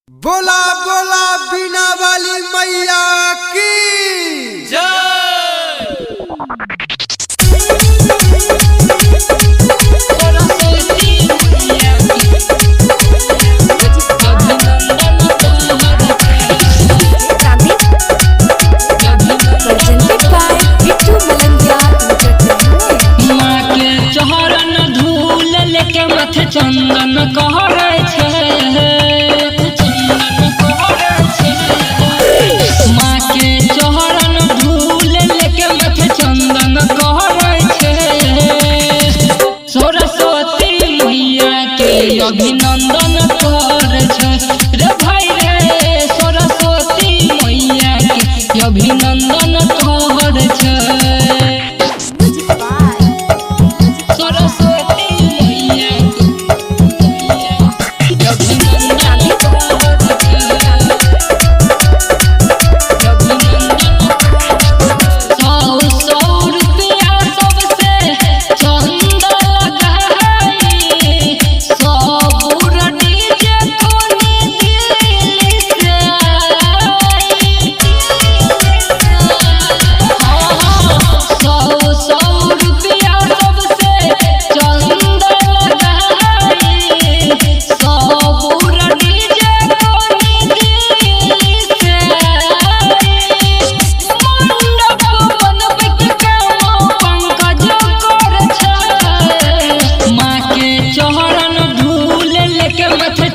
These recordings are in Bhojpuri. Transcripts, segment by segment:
बोला बोला बीना वाली मैया की जय। चंदन कहरे माँ के चौहरन धूल लेके मथे चंदन कहरे सरस्वती मैया के अभिनंदन करे रे भाई रे सरस्वती मैया के अभिनंदन करे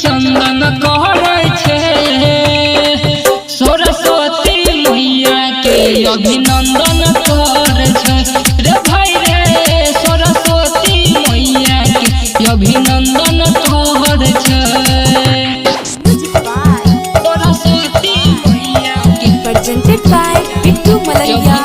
चंदन कहरे सरस्वती मैया के अभिनंदन करे रे भाई रे सरस्वती मैया के अभिनंदन करे सरस्वती मैया के presented by Bittu Malaya।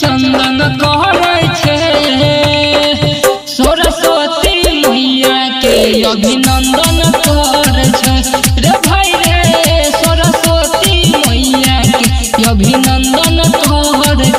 चंदन कहरे सरस्वती मैया के अभिनंदन करे रे भाई रे सरस्वती मैया के अभिनंदन करे